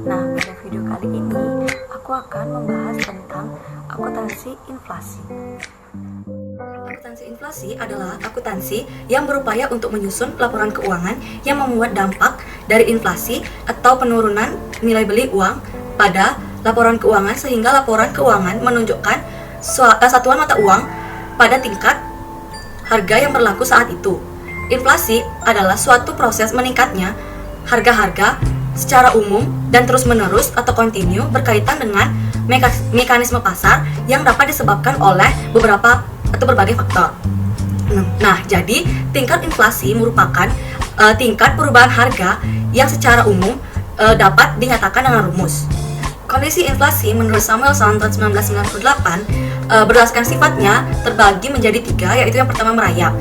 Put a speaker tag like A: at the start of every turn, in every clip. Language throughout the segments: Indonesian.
A: Nah, pada video kali ini aku akan membahas tentang akuntansi inflasi. Akuntansi inflasi adalah akuntansi yang berupaya untuk menyusun laporan keuangan yang memuat dampak dari inflasi atau penurunan nilai beli uang pada laporan keuangan, sehingga laporan keuangan menunjukkan satuan mata uang pada tingkat harga yang berlaku saat itu. Inflasi adalah suatu proses meningkatnya harga-harga secara umum dan terus-menerus atau kontinu berkaitan dengan mekanisme pasar yang dapat disebabkan oleh beberapa atau berbagai faktor. Nah, jadi tingkat inflasi merupakan tingkat perubahan harga yang secara umum dapat dinyatakan dengan rumus. Kondisi inflasi menurut Samuelson tahun 1998 berdasarkan sifatnya terbagi menjadi tiga, yaitu yang pertama merayap,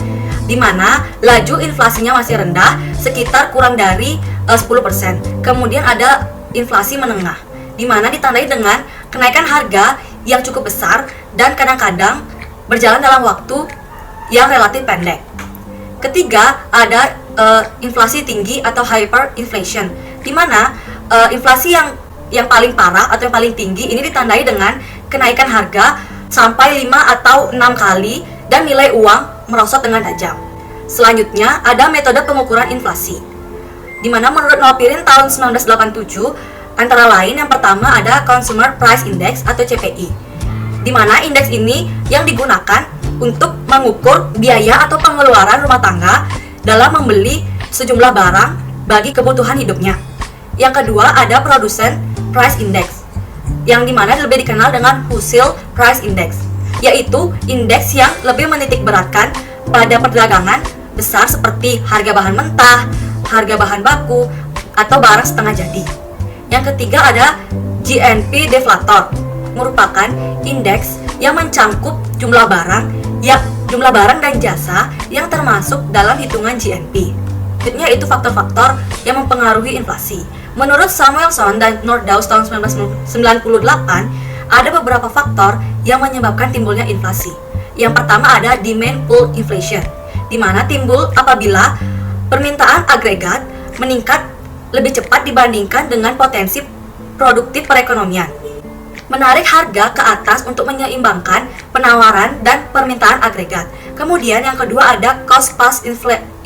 A: di mana laju inflasinya masih rendah sekitar kurang dari 10%. Kemudian ada inflasi menengah, di mana ditandai dengan kenaikan harga yang cukup besar dan kadang-kadang berjalan dalam waktu yang relatif pendek. Ketiga, ada inflasi tinggi atau hyperinflation, di mana inflasi yang paling parah atau yang paling tinggi ini ditandai dengan kenaikan harga sampai 5 atau 6 kali dan nilai uang merosot dengan tajam. Selanjutnya ada metode pengukuran inflasi, di mana menurut Nopirin tahun 1987 antara lain yang pertama ada Consumer Price Index atau CPI, di mana indeks ini yang digunakan untuk mengukur biaya atau pengeluaran rumah tangga dalam membeli sejumlah barang bagi kebutuhan hidupnya. Yang kedua ada Producer Price Index, yang dimana lebih dikenal dengan Wholesale Price Index, yaitu indeks yang lebih menitik beratkan pada perdagangan besar seperti harga bahan mentah, harga bahan baku, atau barang setengah jadi. Yang ketiga ada GNP Deflator, merupakan indeks yang mencangkup jumlah barang dan jasa yang termasuk dalam hitungan GNP. Selanjutnya itu faktor-faktor yang mempengaruhi inflasi. Menurut Samuelson dan Nordhaus tahun 1998, ada beberapa faktor yang menyebabkan timbulnya inflasi. Yang pertama ada demand pull inflation, di mana timbul apabila permintaan agregat meningkat lebih cepat dibandingkan dengan potensi produktif perekonomian, menarik harga ke atas untuk menyeimbangkan penawaran dan permintaan agregat. Kemudian yang kedua ada cost push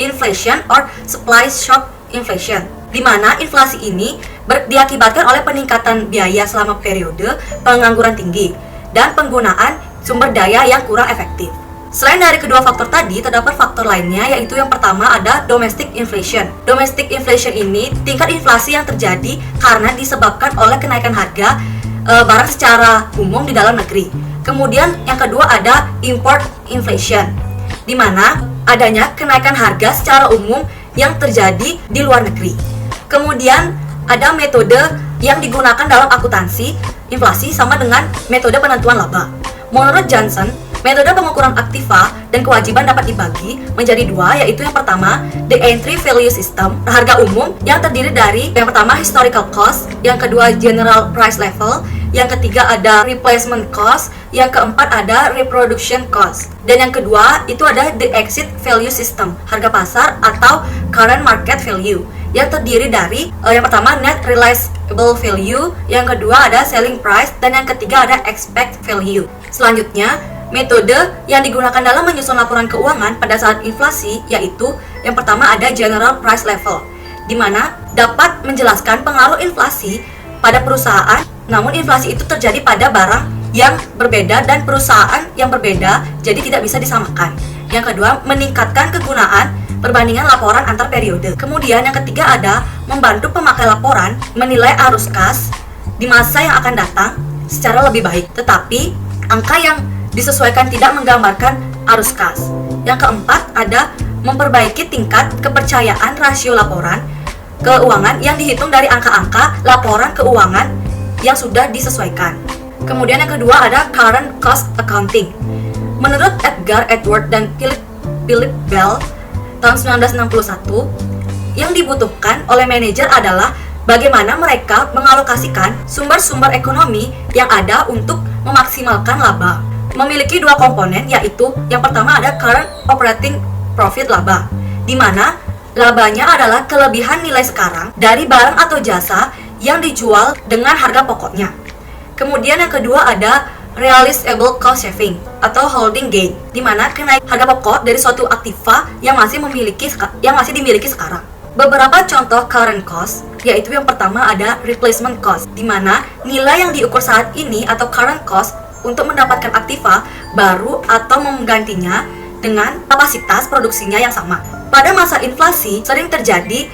A: inflation or supply shock inflation, di mana inflasi ini diakibatkan oleh peningkatan biaya selama periode pengangguran tinggi dan penggunaan sumber daya yang kurang efektif. Selain dari kedua faktor tadi, terdapat faktor lainnya, yaitu yang pertama ada domestic inflation. Domestic inflation ini tingkat inflasi yang terjadi karena disebabkan oleh kenaikan harga barang secara umum di dalam negeri. Kemudian yang kedua ada import inflation, di mana adanya kenaikan harga secara umum yang terjadi di luar negeri. Kemudian ada metode yang digunakan dalam akuntansi inflasi sama dengan metode penentuan laba. Menurut Johnson, metode pengukuran aktiva dan kewajiban dapat dibagi menjadi dua, yaitu yang pertama the entry value system, harga umum yang terdiri dari yang pertama historical cost, yang kedua general price level, yang ketiga ada replacement cost, yang keempat ada reproduction cost, dan yang kedua itu ada the exit value system, harga pasar atau current market value, yang terdiri dari yang pertama net realizable value, yang kedua ada selling price, dan yang ketiga ada expect value. Selanjutnya, metode yang digunakan dalam menyusun laporan keuangan pada saat inflasi yaitu yang pertama ada general price level, di mana dapat menjelaskan pengaruh inflasi pada perusahaan, namun inflasi itu terjadi pada barang yang berbeda dan perusahaan yang berbeda, jadi tidak bisa disamakan. Yang kedua, meningkatkan kegunaan perbandingan laporan antar periode. Kemudian yang ketiga ada membantu pemakai laporan menilai arus kas di masa yang akan datang secara lebih baik, tetapi angka yang disesuaikan tidak menggambarkan arus kas. Yang keempat ada memperbaiki tingkat kepercayaan rasio laporan keuangan yang dihitung dari angka-angka laporan keuangan yang sudah disesuaikan. Kemudian yang kedua ada current cost accounting. Menurut Edgar Edward dan Philip Bell tahun 1961, yang dibutuhkan oleh manajer adalah bagaimana mereka mengalokasikan sumber-sumber ekonomi yang ada untuk memaksimalkan laba. Memiliki dua komponen, yaitu yang pertama ada current operating profit laba, di mana labanya adalah kelebihan nilai sekarang dari barang atau jasa yang dijual dengan harga pokoknya. Kemudian yang kedua ada realizable cost saving atau holding gain, di mana kenaikan harga pokok dari suatu aktiva yang masih dimiliki sekarang. Beberapa contoh current cost, yaitu yang pertama ada replacement cost, di mana nilai yang diukur saat ini atau current cost untuk mendapatkan aktiva baru atau menggantinya dengan kapasitas produksinya yang sama. Pada masa inflasi sering terjadi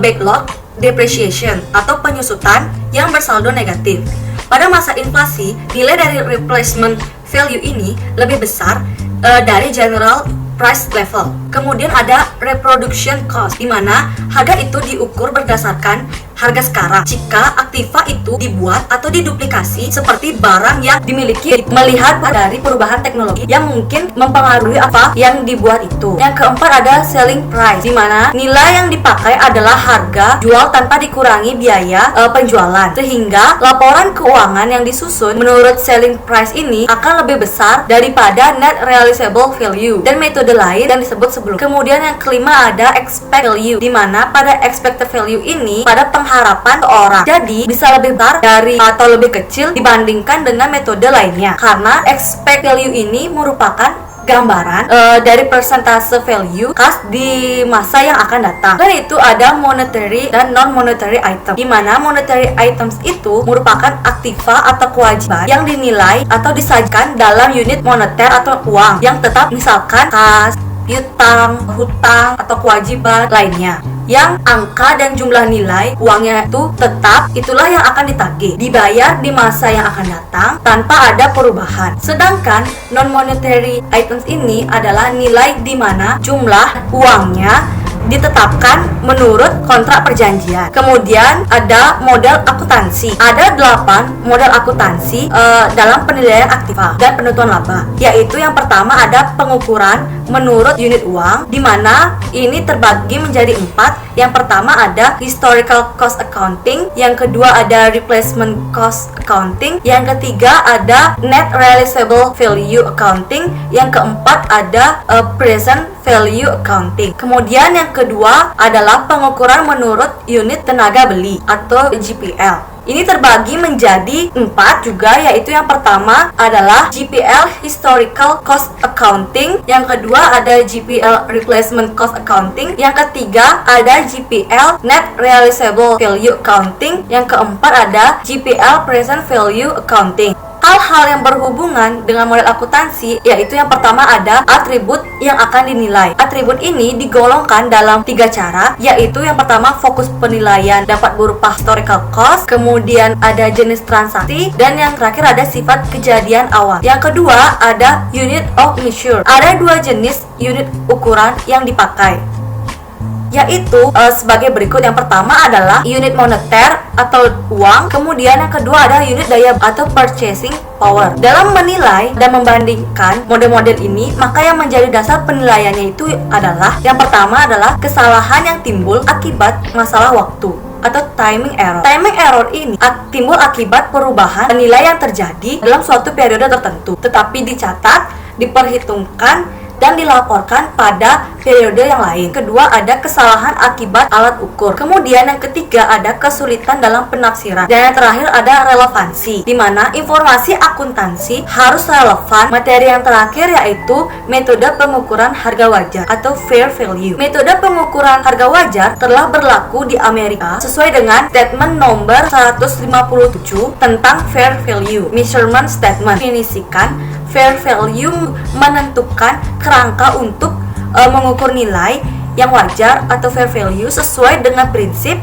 A: backlog depreciation atau penyusutan yang bersaldo negatif. Pada masa inflasi, nilai dari replacement value ini lebih besar dari general price level. Kemudian ada reproduction cost, di mana harga itu diukur berdasarkan harga sekarang. Jika aktiva itu dibuat atau diduplikasi seperti barang yang dimiliki, melihat dari perubahan teknologi yang mungkin mempengaruhi apa yang dibuat itu. Yang keempat ada selling price, di mana nilai yang dipakai adalah harga jual tanpa dikurangi biaya penjualan, sehingga laporan keuangan yang disusun menurut selling price ini akan lebih besar daripada net realizable value dan metode lain yang disebut sebelum. Kemudian yang kelima ada expect value, di mana pada expected value ini pada pengharapan seorang, jadi bisa lebih besar dari atau lebih kecil dibandingkan dengan metode lainnya, karena expect value ini merupakan gambaran dari persentase value kas di masa yang akan datang. Dan itu ada monetary dan non-monetary item, di mana monetary items itu merupakan aktiva atau kewajiban yang dinilai atau disajikan dalam unit moneter atau uang yang tetap, misalkan kas, piutang, hutang, atau kewajiban lainnya, yang angka dan jumlah nilai uangnya itu tetap, itulah yang akan ditagih, dibayar di masa yang akan datang tanpa ada perubahan. Sedangkan non-monetary items ini adalah nilai di mana jumlah uangnya ditetapkan menurut kontrak perjanjian. Kemudian ada model akuntansi. Ada 8 model akuntansi dalam penilaian aktiva dan penentuan laba, yaitu yang pertama ada pengukuran menurut unit uang, di mana ini terbagi menjadi 4. Yang pertama ada historical cost accounting, yang kedua ada replacement cost accounting, yang ketiga ada net realizable value accounting, yang keempat ada present value accounting. Kemudian yang kedua adalah pengukuran menurut unit tenaga beli atau GPL. Ini terbagi menjadi 4 juga, yaitu yang pertama adalah GPL Historical Cost Accounting, yang kedua ada GPL Replacement Cost Accounting, yang ketiga ada GPL Net Realizable Value Accounting, yang keempat ada GPL Present Value Accounting. Hal-hal yang berhubungan dengan model akuntansi, yaitu yang pertama ada atribut yang akan dinilai. Atribut ini digolongkan dalam 3 cara, yaitu yang pertama fokus penilaian dapat berupa historical cost, kemudian ada jenis transaksi, dan yang terakhir ada sifat kejadian awal. Yang kedua ada unit of measure. Ada 2 jenis unit ukuran yang dipakai, yaitu sebagai berikut. Yang pertama adalah unit moneter atau uang, kemudian yang kedua ada unit daya atau purchasing power. Dalam menilai dan membandingkan model-model ini, maka yang menjadi dasar penilaiannya itu adalah yang pertama adalah kesalahan yang timbul akibat masalah waktu atau timing error. Timing error ini timbul akibat perubahan nilai yang terjadi dalam suatu periode tertentu, tetapi dicatat, diperhitungkan, dan dilaporkan pada periode yang lain. Kedua ada kesalahan akibat alat ukur. Kemudian yang ketiga ada kesulitan dalam penafsiran. Dan yang terakhir ada relevansi, di mana informasi akuntansi harus relevan. Materi yang terakhir yaitu metode pengukuran harga wajar atau fair value. Metode pengukuran harga wajar telah berlaku di Amerika sesuai dengan statement nomor 157 tentang fair value measurement statement. Definisikan fair value menentukan kerangka untuk mengukur nilai yang wajar atau fair value sesuai dengan prinsip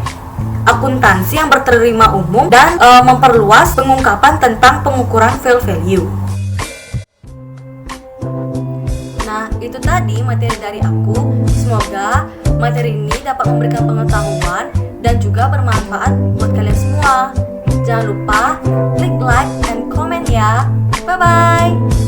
A: akuntansi yang berterima umum dan memperluas pengungkapan tentang pengukuran fair value. Nah, itu tadi materi dari aku. Semoga materi ini dapat memberikan pengetahuan dan juga bermanfaat buat kalian semua. Jangan lupa klik like dan komen ya. Bye-bye.